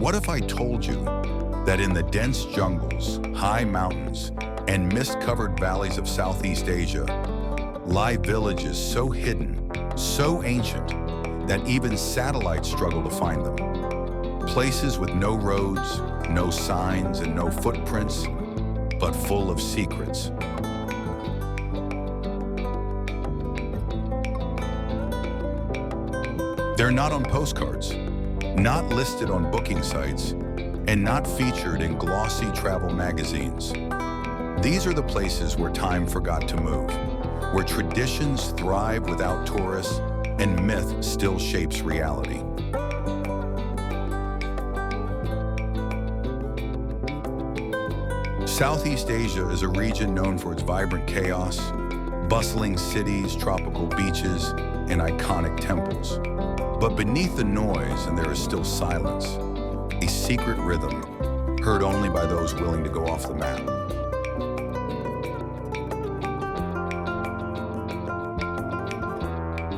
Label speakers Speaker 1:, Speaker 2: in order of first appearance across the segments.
Speaker 1: What if I told you that in the dense jungles, high mountains, and mist-covered valleys of Southeast Asia lie villages so hidden, so ancient, that even satellites struggle to find them? Places with no roads, no signs, and no footprints, but full of secrets. They're not on postcards, not listed on booking sites, and not featured in glossy travel magazines. These are the places where time forgot to move, where traditions thrive without tourists, and myth still shapes reality. Southeast Asia is a region known for its vibrant chaos, bustling cities, tropical beaches, and iconic temples. But beneath the noise, and there is still silence, a secret rhythm heard only by those willing to go off the map.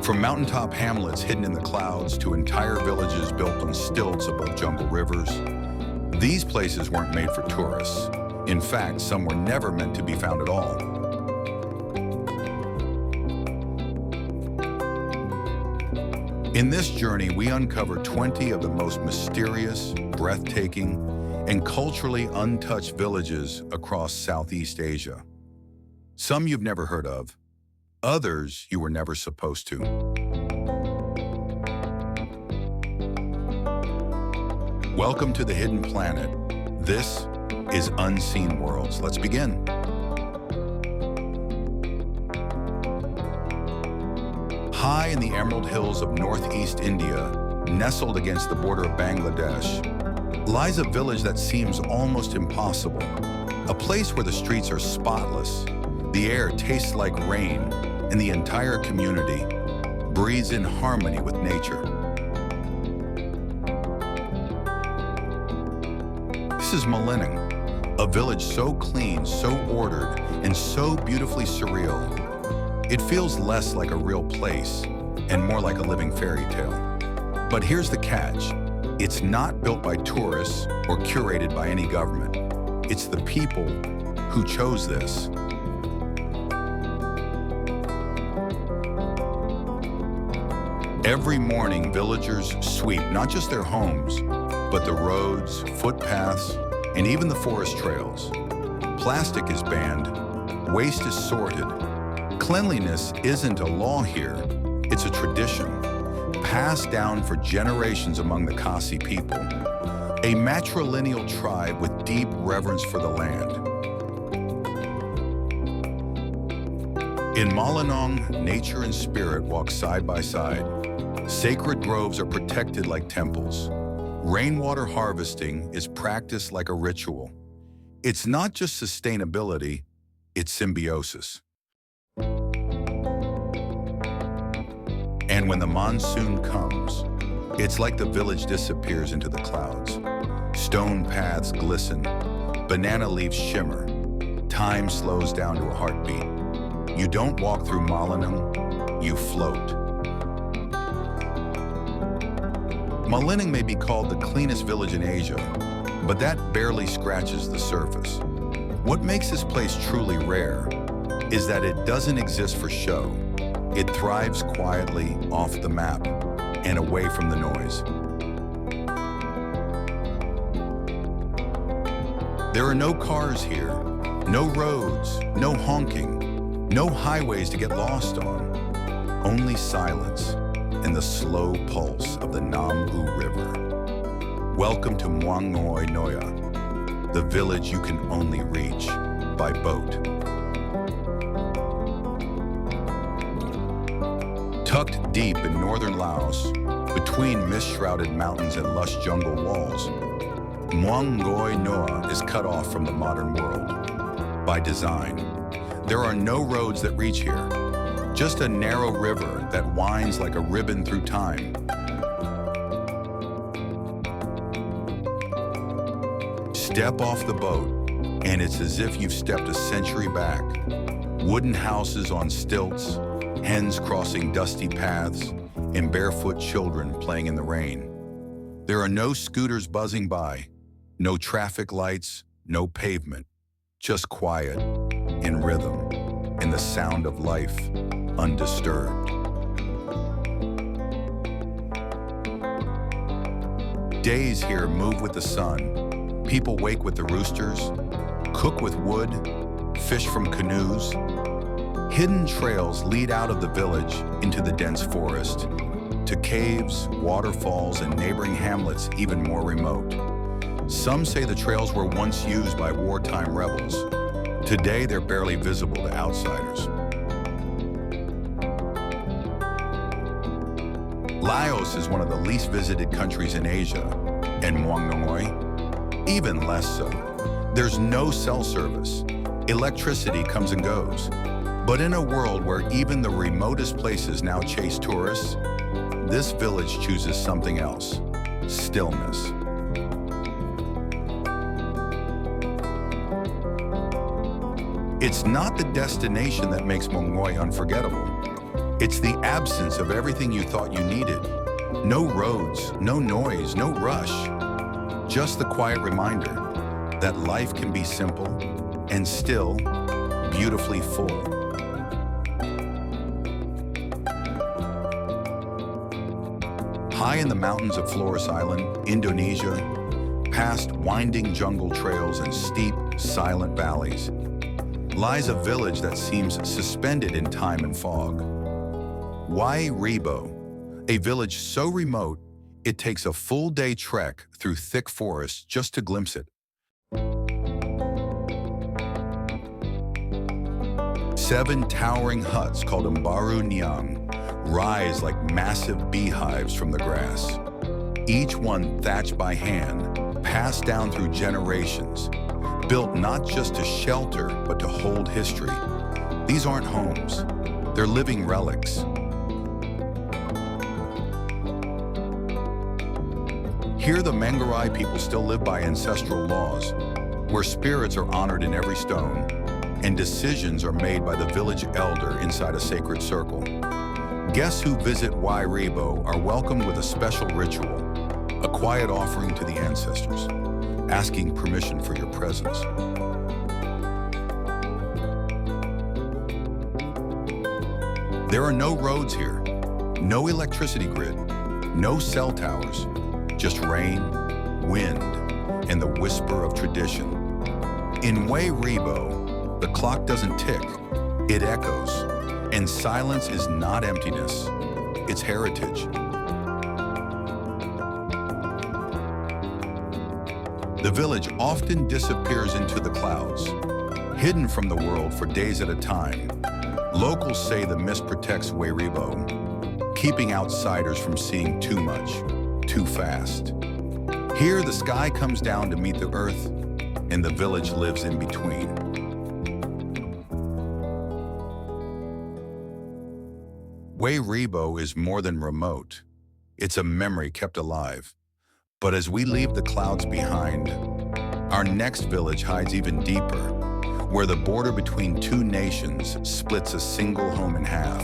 Speaker 1: From mountaintop hamlets hidden in the clouds to entire villages built on stilts above jungle rivers, these places weren't made for tourists. In fact, some were never meant to be found at all. In this journey, we uncover 20 of the most mysterious, breathtaking, and culturally untouched villages across Southeast Asia. Some you've never heard of, others you were never supposed to. Welcome to the Hidden Planet. This is Unseen Worlds. Let's begin. High in the emerald hills of northeast India, nestled against the border of Bangladesh, lies a village that seems almost impossible. A place where the streets are spotless, the air tastes like rain, and the entire community breathes in harmony with nature. This is Malining, a village so clean, so ordered, and so beautifully surreal. It feels less like a real place and more like a living fairy tale. But here's the catch. It's not built by tourists or curated by any government. It's the people who chose this. Every morning, villagers sweep not just their homes, but the roads, footpaths, and even the forest trails. Plastic is banned, waste is sorted. Cleanliness isn't a law here, it's a tradition, passed down for generations among the Khasi people, a matrilineal tribe with deep reverence for the land. In Malinong, nature and spirit walk side by side. Sacred groves are protected like temples. Rainwater harvesting is practiced like a ritual. It's not just sustainability, it's symbiosis. And when the monsoon comes, it's like the village disappears into the clouds. Stone paths glisten, banana leaves shimmer. Time slows down to a heartbeat. You don't walk through Malinong, you float. Malining may be called the cleanest village in Asia, but that barely scratches the surface. What makes this place truly rare is that it doesn't exist for show. It thrives quietly off the map and away from the noise. There are no cars here, no roads, no honking, no highways to get lost on, only silence and the slow pulse of the Nam U River. Welcome to Muang Ngoi Noya, the village you can only reach by boat. Tucked deep in northern Laos, between mist-shrouded mountains and lush jungle walls, Muang Ngoi Noa is cut off from the modern world. By design, there are no roads that reach here, just a narrow river that winds like a ribbon through time. Step off the boat, and it's as if you've stepped a century back. Wooden houses on stilts, hens crossing dusty paths, and barefoot children playing in the rain. There are no scooters buzzing by, no traffic lights, no pavement, just quiet, in rhythm, and the sound of life, undisturbed. Days here move with the sun. People wake with the roosters, cook with wood, fish from canoes. Hidden trails lead out of the village into the dense forest, to caves, waterfalls, and neighboring hamlets even more remote. Some say the trails were once used by wartime rebels. Today, they're barely visible to outsiders. Laos is one of the least visited countries in Asia, and Myanmar, even less so. There's no cell service. Electricity comes and goes. But in a world where even the remotest places now chase tourists, this village chooses something else: stillness. It's not the destination that makes Myanmar unforgettable. It's the absence of everything you thought you needed. No roads, no noise, no rush. Just the quiet reminder that life can be simple and still beautifully full. High in the mountains of Flores Island, Indonesia, past winding jungle trails and steep, silent valleys, lies a village that seems suspended in time and fog. Wai Rebo, a village so remote it takes a full-day trek through thick forests just to glimpse it. 7 towering huts called Mbaru Nyang rise like massive beehives from the grass, each one thatched by hand, passed down through generations, built not just to shelter, but to hold history. These aren't homes, they're living relics. Here, the Manggarai people still live by ancestral laws, where spirits are honored in every stone, and decisions are made by the village elder inside a sacred circle. Guests who visit Wai Rebo are welcomed with a special ritual, a quiet offering to the ancestors, asking permission for your presence. There are no roads here, no electricity grid, no cell towers, just rain, wind, and the whisper of tradition. In Wai Rebo, the clock doesn't tick, it echoes, and silence is not emptiness, it's heritage. The village often disappears into the clouds, hidden from the world for days at a time. Locals say the mist protects Wai Rebo, keeping outsiders from seeing too much, too fast. Here, the sky comes down to meet the earth, and the village lives in between. Wai Rebo is more than remote. It's a memory kept alive. But as we leave the clouds behind, our next village hides even deeper, where the border between 2 nations splits a single home in half.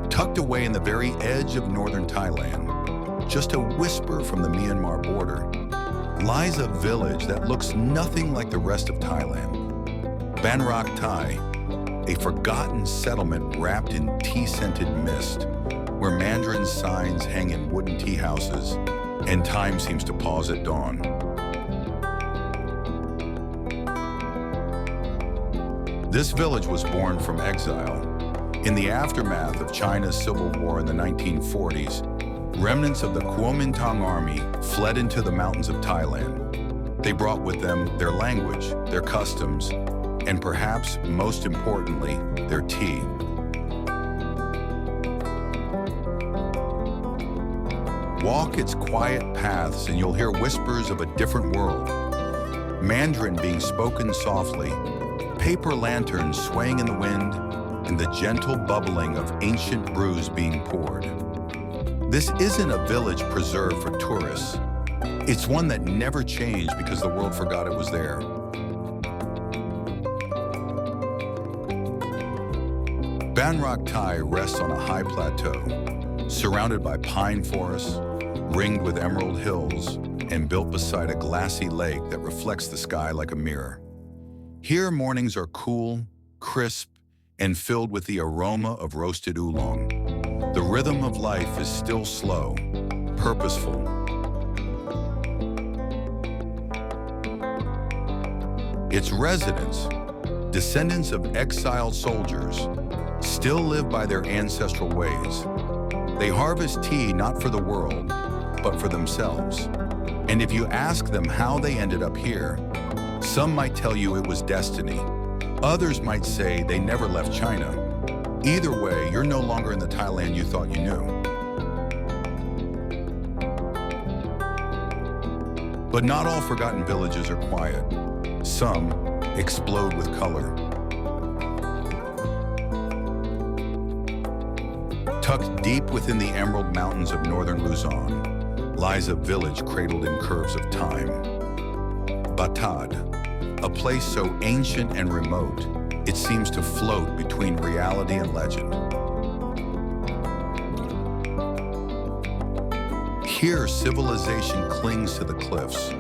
Speaker 1: Tucked away in the very edge of northern Thailand, just a whisper from the Myanmar border, lies a village that looks nothing like the rest of Thailand. Ban Rak Thai, a forgotten settlement wrapped in tea-scented mist, where Mandarin signs hang in wooden tea houses, and time seems to pause at dawn. This village was born from exile. In the aftermath of China's civil war in the 1940s, remnants of the Kuomintang army fled into the mountains of Thailand. They brought with them their language, their customs, and perhaps most importantly, their tea. Walk its quiet paths and you'll hear whispers of a different world. Mandarin being spoken softly, paper lanterns swaying in the wind, and the gentle bubbling of ancient brews being poured. This isn't a village preserved for tourists. It's one that never changed because the world forgot it was there. Ban Rak Thai rests on a high plateau, surrounded by pine forests, ringed with emerald hills, and built beside a glassy lake that reflects the sky like a mirror. Here, mornings are cool, crisp, and filled with the aroma of roasted oolong. The rhythm of life is still slow, purposeful. Its residents, descendants of exiled soldiers, still live by their ancestral ways. They harvest tea not for the world, but for themselves. And if you ask them how they ended up here, some might tell you it was destiny. Others might say they never left China. Either way, you're no longer in the Thailand you thought you knew. But not all forgotten villages are quiet. Some explode with color. Tucked deep within the Emerald Mountains of northern Luzon lies a village cradled in curves of time. Batad, a place so ancient and remote, it seems to float between reality and legend. Here, civilization clings to the cliffs.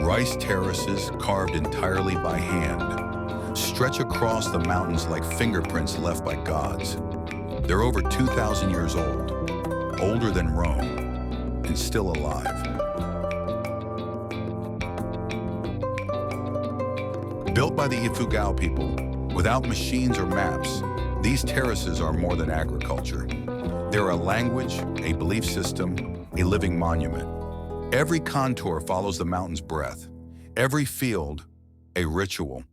Speaker 1: Rice terraces, carved entirely by hand, stretch across the mountains like fingerprints left by gods. They're over 2,000 years old, older than Rome, and still alive. Built by the Ifugao people, without machines or maps, these terraces are more than agriculture. They're a language, a belief system, a living monument. Every contour follows the mountain's breath. Every field, a ritual.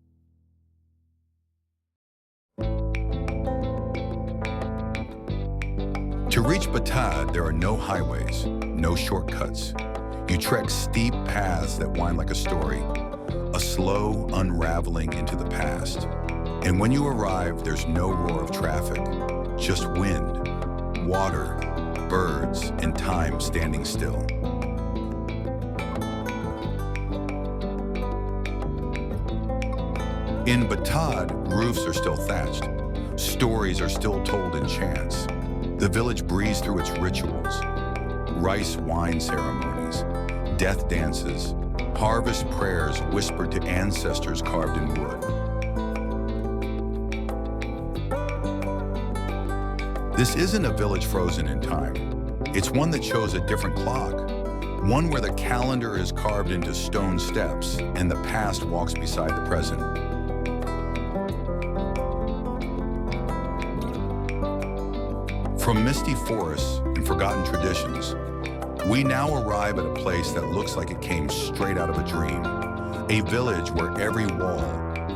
Speaker 1: To reach Batad, there are no highways, no shortcuts. You trek steep paths that wind like a story, a slow unraveling into the past. And when you arrive, there's no roar of traffic, just wind, water, birds, and time standing still. In Batad, roofs are still thatched. Stories are still told in chants. The village breathes through its rituals. Rice wine ceremonies, death dances, harvest prayers whispered to ancestors carved in wood. This isn't a village frozen in time. It's one that shows a different clock. One where the calendar is carved into stone steps and the past walks beside the present. From misty forests and forgotten traditions, we now arrive at a place that looks like it came straight out of a dream. A village where every wall,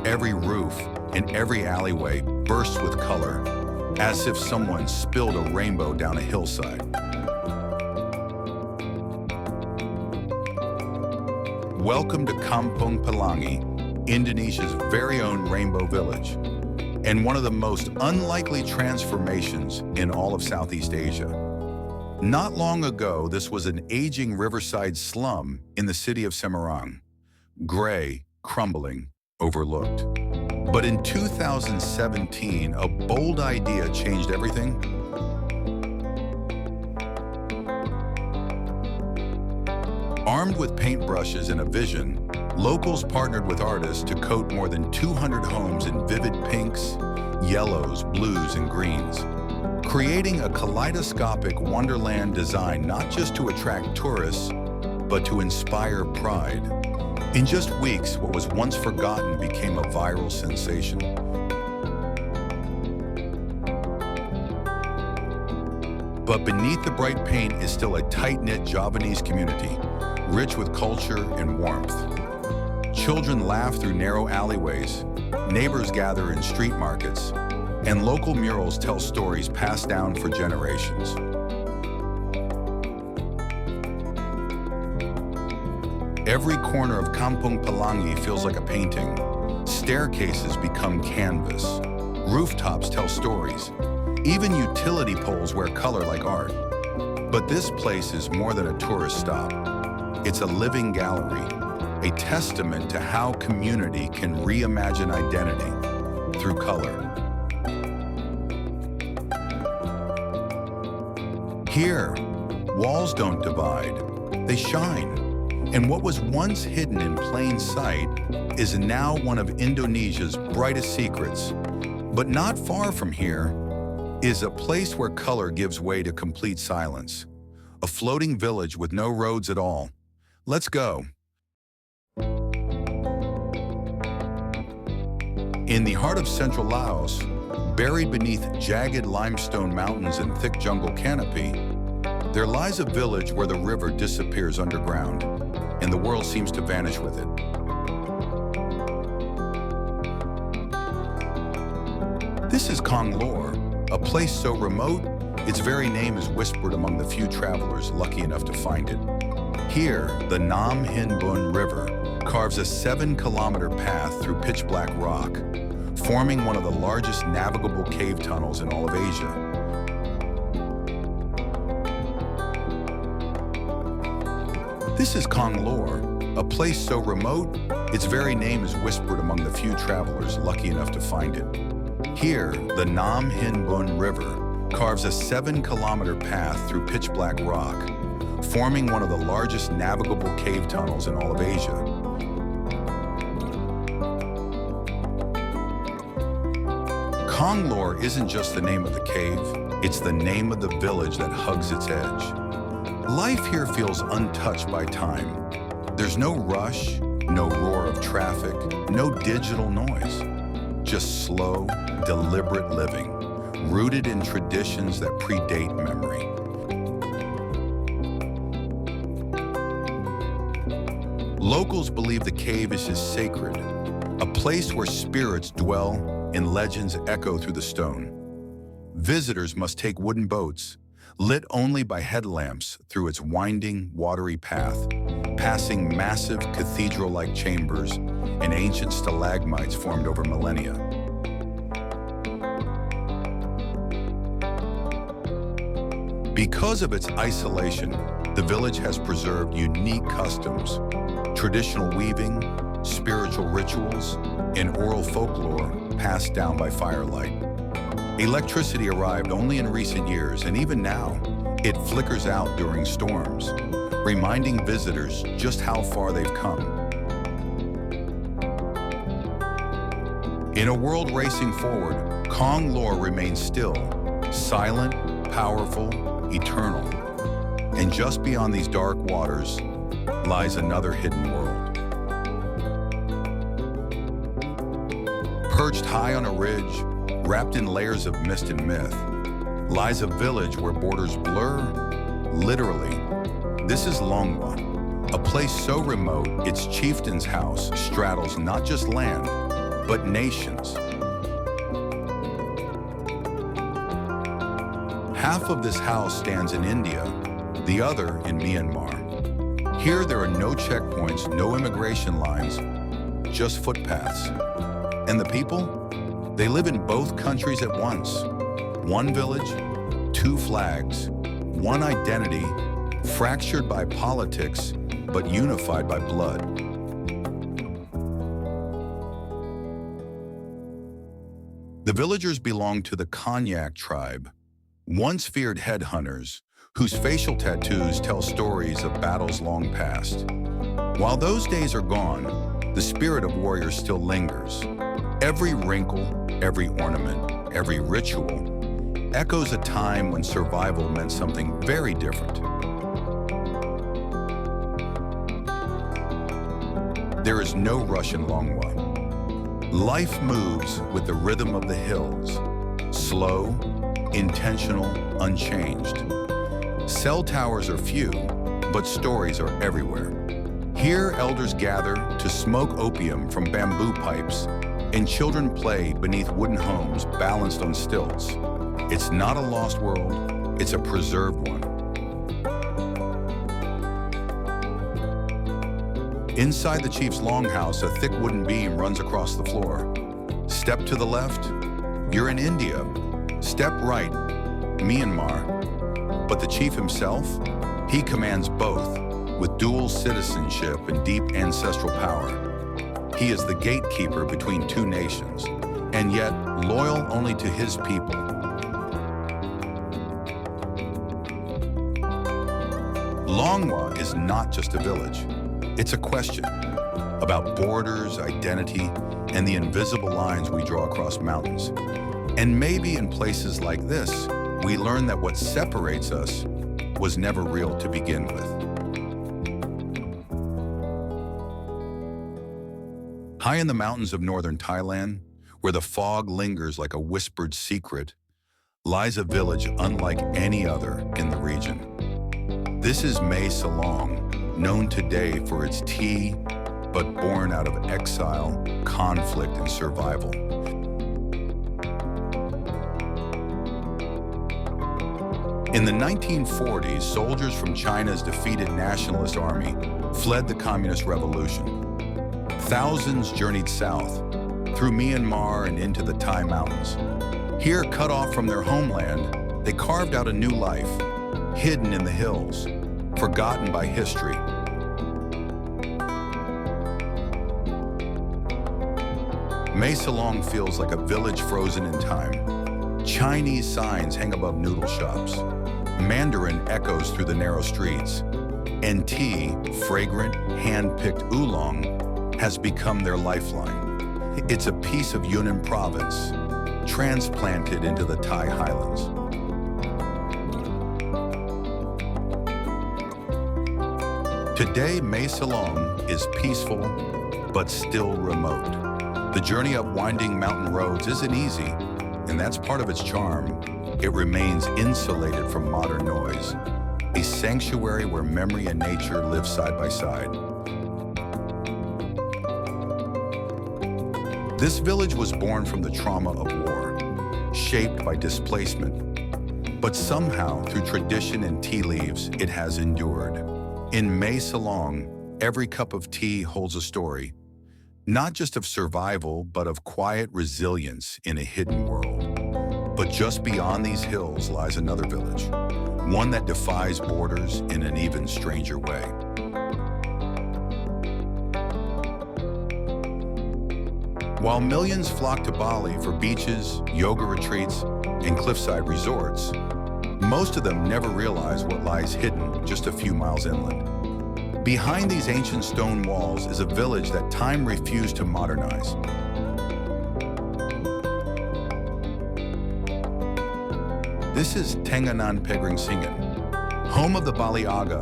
Speaker 1: every roof, and every alleyway bursts with color, as if someone spilled a rainbow down a hillside. Welcome to Kampung Pelangi, Indonesia's very own rainbow village, and one of the most unlikely transformations in all of Southeast Asia. Not long ago, this was an aging riverside slum in the city of Semarang, gray, crumbling, overlooked. But in 2017, a bold idea changed everything. Armed with paintbrushes and a vision, locals partnered with artists to coat more than 200 homes in vivid pinks, yellows, blues, and greens, creating a kaleidoscopic wonderland design not just to attract tourists, but to inspire pride. In just weeks, what was once forgotten became a viral sensation. But beneath the bright paint is still a tight-knit Javanese community, rich with culture and warmth. Children laugh through narrow alleyways, neighbors gather in street markets, and local murals tell stories passed down for generations. Every corner of Kampung Pelangi feels like a painting. Staircases become canvas. Rooftops tell stories. Even utility poles wear color like art. But this place is more than a tourist stop. It's a living gallery, a testament to how community can reimagine identity through color. Here, walls don't divide, they shine. And what was once hidden in plain sight is now one of Indonesia's brightest secrets. But not far from here is a place where color gives way to complete silence. A floating village with no roads at all. Let's go. In the heart of central Laos, buried beneath jagged limestone mountains and thick jungle canopy, there lies a village where the river disappears underground, and the world seems to vanish with it. This is Khong Lor, a place so remote, its very name is whispered among the few travelers lucky enough to find it. Here, the Nam Hin Bun River carves a 7-kilometer path through pitch-black rock, forming one of the largest navigable cave tunnels in all of Asia. This is Khong Lor, a place so remote, its very name is whispered among the few travelers lucky enough to find it. Here, the Nam Hin Bun River carves a 7-kilometer path through pitch-black rock, forming one of the largest navigable cave tunnels in all of Asia. Khong Lor isn't just the name of the cave, it's the name of the village that hugs its edge. Life here feels untouched by time. There's no rush, no roar of traffic, no digital noise. Just slow, deliberate living, rooted in traditions that predate memory. Locals believe the cave is sacred, a place where spirits dwell and legends echo through the stone. Visitors must take wooden boats, lit only by headlamps through its winding, watery path, passing massive cathedral-like chambers and ancient stalagmites formed over millennia. Because of its isolation, the village has preserved unique customs, traditional weaving, spiritual rituals, and oral folklore passed down by firelight. Electricity arrived only in recent years, and even now, it flickers out during storms, reminding visitors just how far they've come. In a world racing forward, Khong Lor remains still, silent, powerful, eternal. And just beyond these dark waters lies another hidden world. Perched high on a ridge, wrapped in layers of mist and myth, lies a village where borders blur, literally. This is Longwa, a place so remote its chieftain's house straddles not just land, but nations. Half of this house stands in India, the other in Myanmar. Here there are no checkpoints, no immigration lines, just footpaths. And the people? They live in both countries at once. One village, two flags, one identity, fractured by politics, but unified by blood. The villagers belong to the Konyak tribe, once feared headhunters, whose facial tattoos tell stories of battles long past. While those days are gone, the spirit of warriors still lingers. Every wrinkle, every ornament, every ritual echoes a time when survival meant something very different. There is no rush in Longwa. Life moves with the rhythm of the hills, slow, intentional, unchanged. Cell towers are few, but stories are everywhere. Here, elders gather to smoke opium from bamboo pipes, and children play beneath wooden homes balanced on stilts. It's not a lost world, it's a preserved one. Inside the chief's longhouse, a thick wooden beam runs across the floor. Step to the left, you're in India. Step right, Myanmar. But the chief himself, he commands both, with dual citizenship and deep ancestral power. He is the gatekeeper between two nations, and yet loyal only to his people. Longwa is not just a village. It's a question about borders, identity, and the invisible lines we draw across mountains. And maybe in places like this, we learn that what separates us was never real to begin with. High in the mountains of northern Thailand, where the fog lingers like a whispered secret, lies a village unlike any other in the region. This is Mae Salong, known today for its tea, but born out of exile, conflict, and survival. In the 1940s, soldiers from China's defeated nationalist army fled the Communist Revolution. Thousands journeyed south, through Myanmar and into the Thai mountains. Here, cut off from their homeland, they carved out a new life, hidden in the hills, forgotten by history. Mae Salong feels like a village frozen in time. Chinese signs hang above noodle shops. Mandarin echoes through the narrow streets. And tea, fragrant, hand-picked oolong, has become their lifeline. It's a piece of Yunnan province, transplanted into the Thai highlands. Today, Mae Salong is peaceful, but still remote. The journey up winding mountain roads isn't easy, and that's part of its charm. It remains insulated from modern noise, a sanctuary where memory and nature live side by side. This village was born from the trauma of war, shaped by displacement. But somehow, through tradition and tea leaves, it has endured. In Mae Salong, every cup of tea holds a story, not just of survival, but of quiet resilience in a hidden world. But just beyond these hills lies another village, one that defies borders in an even stranger way. While millions flock to Bali for beaches, yoga retreats, and cliffside resorts, most of them never realize what lies hidden just a few miles inland. Behind these ancient stone walls is a village that time refused to modernize. This is Tenganan Pegrang Singan, home of the Bali Aga,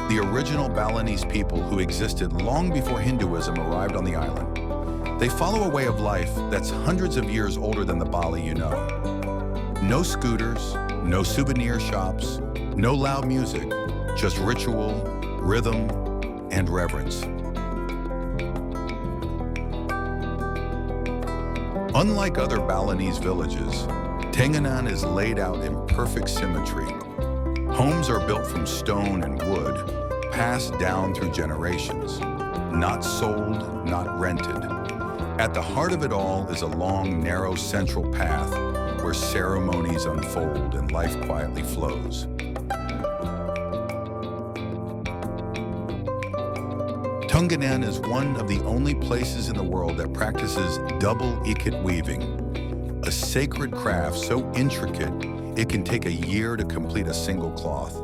Speaker 1: the original Balinese people who existed long before Hinduism arrived on the island. They follow a way of life that's hundreds of years older than the Bali you know. No scooters, no souvenir shops, no loud music, just ritual, rhythm, and reverence. Unlike other Balinese villages, Tenganan is laid out in perfect symmetry. Homes are built from stone and wood, passed down through generations. Not sold, not rented. At the heart of it all is a long, narrow central path where ceremonies unfold and life quietly flows. Tenganan is one of the only places in the world that practices double ikat weaving, a sacred craft so intricate it can take a year to complete a single cloth.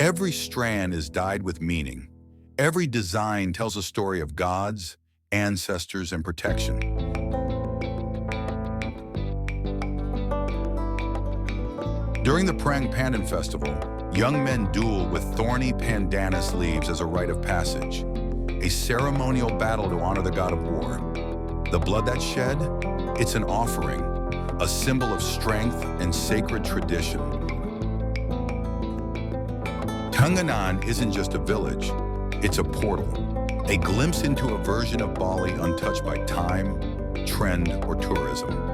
Speaker 1: Every strand is dyed with meaning. Every design tells a story of gods, ancestors, and protection. During the Prang Pandan Festival, young men duel with thorny pandanus leaves as a rite of passage, a ceremonial battle to honor the god of war. The blood that's shed, it's an offering, a symbol of strength and sacred tradition. Tenganan isn't just a village, it's a portal, a glimpse into a version of Bali untouched by time, trend, or tourism.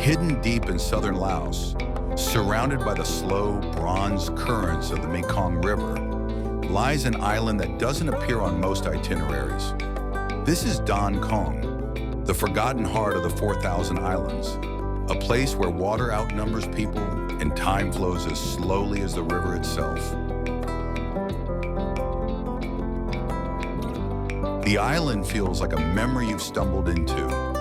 Speaker 1: Hidden deep in southern Laos, surrounded by the slow bronze currents of the Mekong River, lies an island that doesn't appear on most itineraries. This is Don Kong, the forgotten heart of the 4,000 islands, a place where water outnumbers people and time flows as slowly as the river itself. The island feels like a memory you've stumbled into,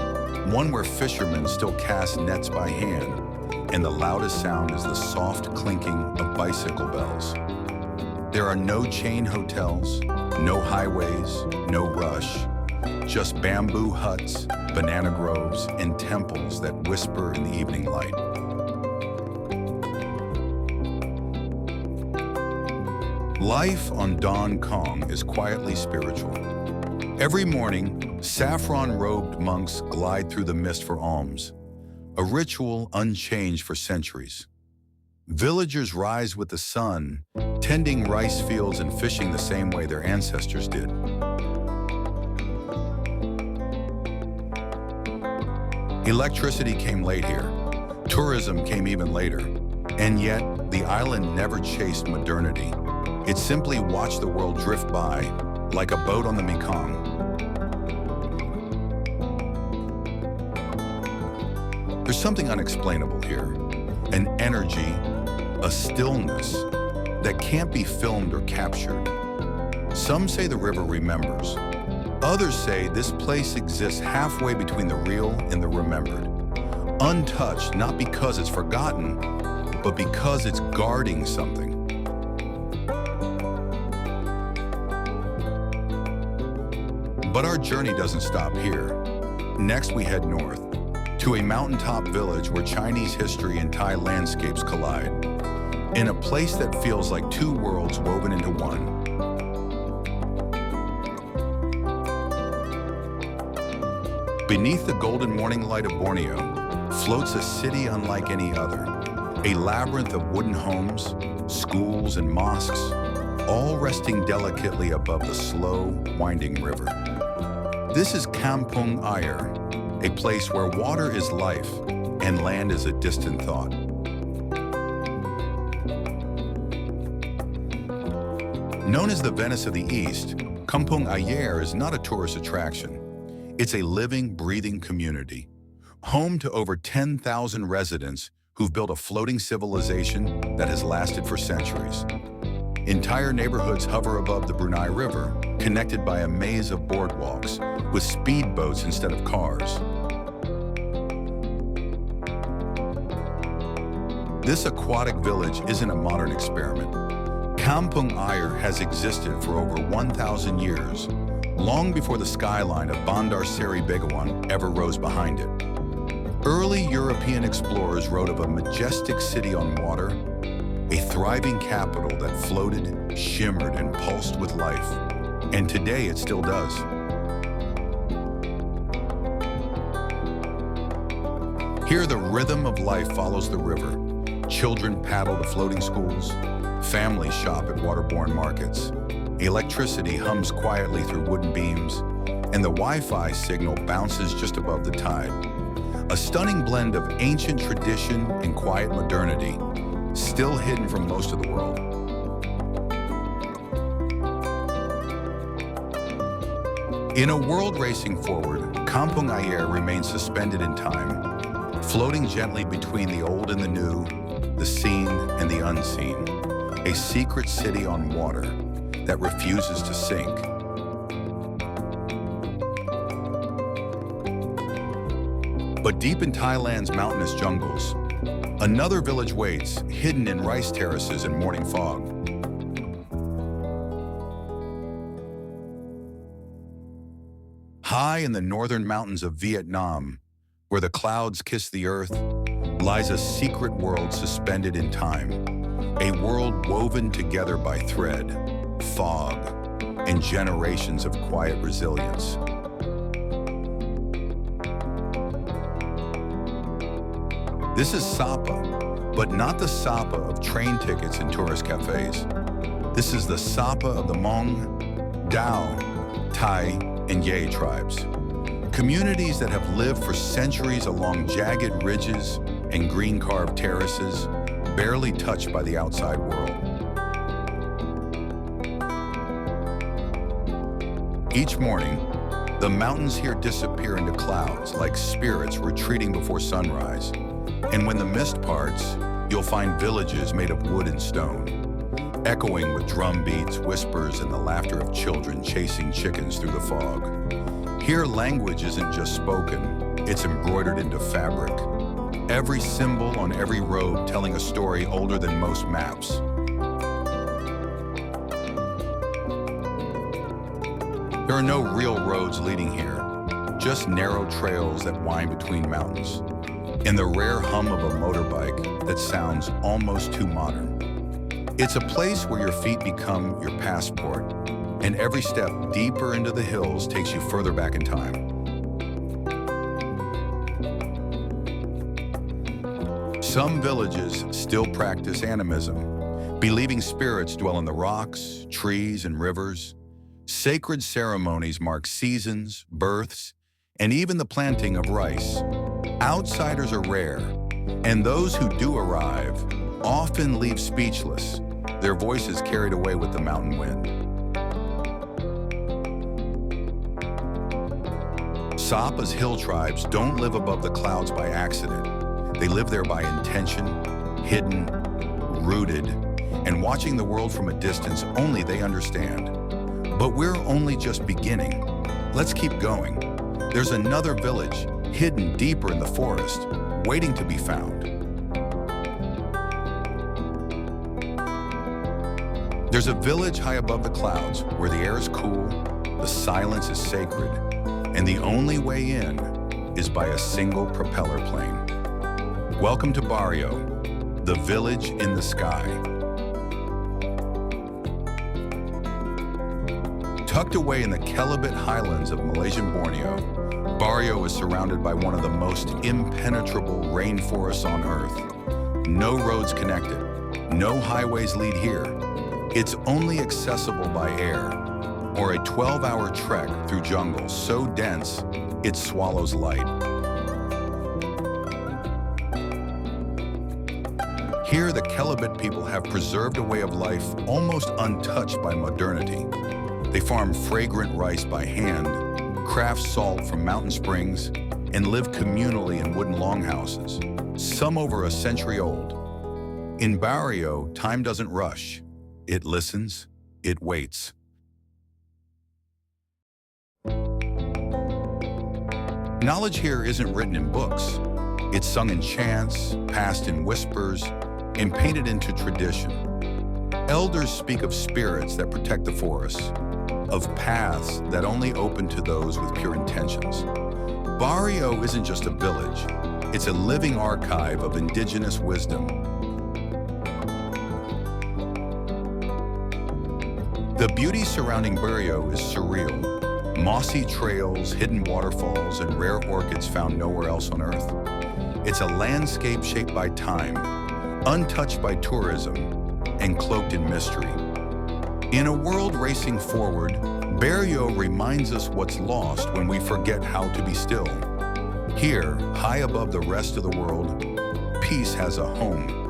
Speaker 1: one where fishermen still cast nets by hand and the loudest sound is the soft clinking of bicycle bells. There are no chain hotels, no highways, no rush, just bamboo huts, banana groves, and temples that whisper in the evening light. Life on Don Kong is quietly spiritual. Every morning, saffron-robed monks glide through the mist for alms, a ritual unchanged for centuries. Villagers rise with the sun, tending rice fields and fishing the same way their ancestors did. Electricity came late here. Tourism came even later. And yet, the island never chased modernity. It simply watched the world drift by, like a boat on the Mekong. There's something unexplainable here. An energy, a stillness, that can't be filmed or captured. Some say the river remembers. Others say this place exists halfway between the real and the remembered. Untouched, not because it's forgotten, but because it's guarding something. But our journey doesn't stop here. Next, we head north, to a mountaintop village where Chinese history and Thai landscapes collide, in a place that feels like two worlds woven into one. Beneath the golden morning light of Borneo floats a city unlike any other, a labyrinth of wooden homes, schools, and mosques, all resting delicately above the slow, winding river. This is Kampung Ayer, a place where water is life and land is a distant thought. Known as the Venice of the East, Kampung Ayer is not a tourist attraction. It's a living, breathing community, home to over 10,000 residents who've built a floating civilization that has lasted for centuries. Entire neighborhoods hover above the Brunei River, connected by a maze of boardwalks, with speedboats instead of cars. This aquatic village isn't a modern experiment. Kampung Ayer has existed for over 1,000 years, long before the skyline of Bandar Seri Begawan ever rose behind it. Early European explorers wrote of a majestic city on water, a thriving capital that floated, shimmered, and pulsed with life. And today it still does. Here the rhythm of life follows the river. Children paddle to floating schools, families shop at waterborne markets. Electricity hums quietly through wooden beams, and the Wi-Fi signal bounces just above the tide. A stunning blend of ancient tradition and quiet modernity, still hidden from most of the world. In a world racing forward, Kampung Ayer remains suspended in time, floating gently between the old and the new, the seen and the unseen, a secret city on water that refuses to sink. But deep in Thailand's mountainous jungles, another village waits, hidden in rice terraces and morning fog. High in the northern mountains of Vietnam, where the clouds kiss the earth, lies a secret world suspended in time, a world woven together by thread, fog, and generations of quiet resilience. This is Sapa, but not the Sapa of train tickets and tourist cafes. This is the Sapa of the Hmong, Dao, Thai, and Ye tribes. Communities that have lived for centuries along jagged ridges and green-carved terraces, barely touched by the outside world. Each morning, the mountains here disappear into clouds like spirits retreating before sunrise. And when the mist parts, you'll find villages made of wood and stone, echoing with drum beats, whispers, and the laughter of children chasing chickens through the fog. Here, language isn't just spoken, it's embroidered into fabric. every symbol on every robe telling a story older than most maps. There are no real roads leading here, just narrow trails that wind between mountains, and the rare hum of a motorbike that sounds almost too modern. It's a place where your feet become your passport, and every step deeper into the hills takes you further back in time. Some villages still practice animism, believing spirits dwell in the rocks, trees, and rivers. Sacred ceremonies mark seasons, births, and even the planting of rice. Outsiders are rare, and those who do arrive often leave speechless, their voices carried away with the mountain wind. Sapa's hill tribes don't live above the clouds by accident. They live there by intention, hidden, rooted, and watching the world from a distance only they understand. But we're only just beginning. Let's keep going. There's another village, hidden deeper in the forest, waiting to be found. There's a village high above the clouds where the air is cool, the silence is sacred, and the only way in is by a single propeller plane. Welcome to Barrio, the village in the sky. Tucked away in the Kelabit highlands of Malaysian Borneo, Barrio is surrounded by one of the most impenetrable rainforests on Earth. No roads connected, no highways lead here. It's only accessible by air, or a 12-hour trek through jungle so dense it swallows light. Here, the Kelabit people have preserved a way of life almost untouched by modernity. They farm fragrant rice by hand, craft salt from mountain springs, and live communally in wooden longhouses, some over a century old. In Barrio, time doesn't rush. It listens, it waits. Knowledge here isn't written in books. It's sung in chants, passed in whispers, and painted into tradition. Elders speak of spirits that protect the forests, of paths that only open to those with pure intentions. Barrio isn't just a village, it's a living archive of indigenous wisdom. The beauty surrounding Barrio is surreal. Mossy trails, hidden waterfalls, and rare orchids found nowhere else on Earth. It's a landscape shaped by time, untouched by tourism, and cloaked in mystery. In a world racing forward, Barrio reminds us what's lost when we forget how to be still. Here, high above the rest of the world, peace has a home.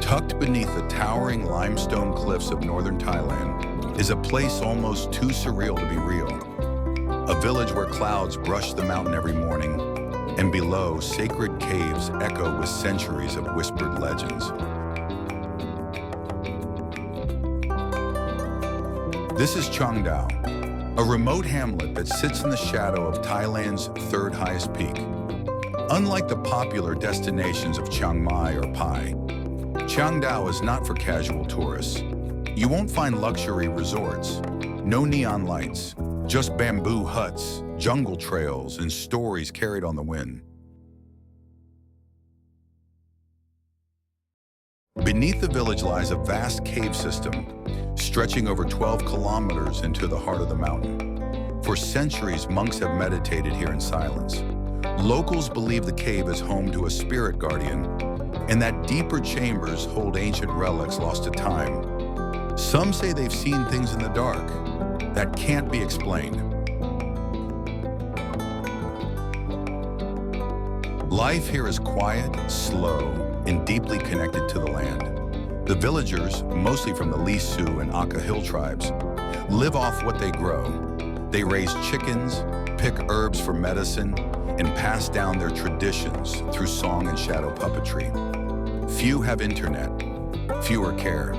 Speaker 1: Tucked beneath the towering limestone cliffs of northern Thailand is a place almost too surreal to be real. A village where clouds brush the mountain every morning, and below, sacred caves echo with centuries of whispered legends. This is Chiang Dao, a remote hamlet that sits in the shadow of Thailand's third highest peak. Unlike the popular destinations of Chiang Mai or Pai, Chiang Dao is not for casual tourists. You won't find luxury resorts, no neon lights, just bamboo huts, jungle trails, and stories carried on the wind. Beneath the village lies a vast cave system, stretching over 12 kilometers into the heart of the mountain. For centuries, monks have meditated here in silence. Locals believe the cave is home to a spirit guardian, and that deeper chambers hold ancient relics lost to time. Some say they've seen things in the dark that can't be explained. Life here is quiet, slow, and deeply connected to the land. The villagers, mostly from the Lisu and Aka hill tribes, live off what they grow. They raise chickens, pick herbs for medicine, and pass down their traditions through song and shadow puppetry. Few have internet, fewer care.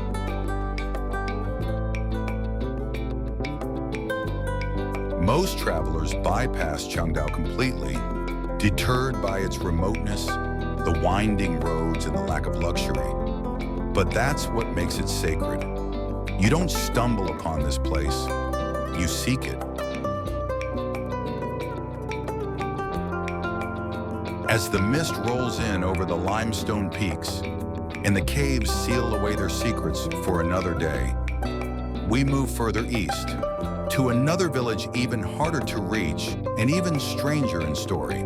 Speaker 1: Most travelers bypass Chiang Dao completely, deterred by its remoteness, the winding roads, and the lack of luxury. But that's what makes it sacred. You don't stumble upon this place, you seek it. As the mist rolls in over the limestone peaks and the caves seal away their secrets for another day, we move further east to another village even harder to reach and even stranger in story.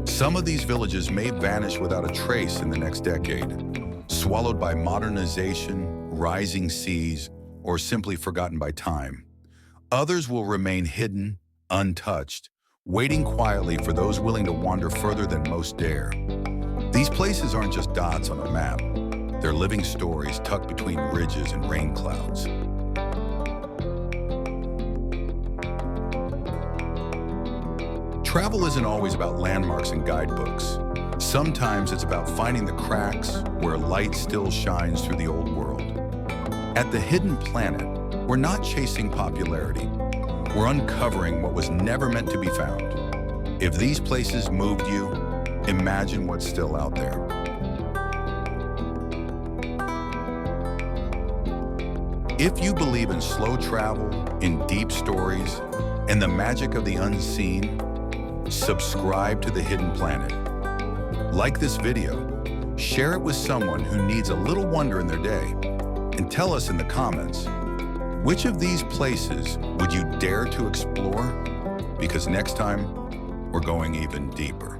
Speaker 1: Some of these villages may vanish without a trace in the next decade, swallowed by modernization, rising seas, or simply forgotten by time. Others will remain hidden, untouched, waiting quietly for those willing to wander further than most dare. These places aren't just dots on a map. They're living stories tucked between ridges and rain clouds. Travel isn't always about landmarks and guidebooks. Sometimes it's about finding the cracks where light still shines through the old world. At The Hidden Planet, we're not chasing popularity. We're uncovering what was never meant to be found. If these places moved you, imagine what's still out there. If you believe in slow travel, in deep stories, and the magic of the unseen, subscribe to The Hidden Planet. Like this video, share it with someone who needs a little wonder in their day, and tell us in the comments, which of these places would you dare to explore? Because next time, we're going even deeper.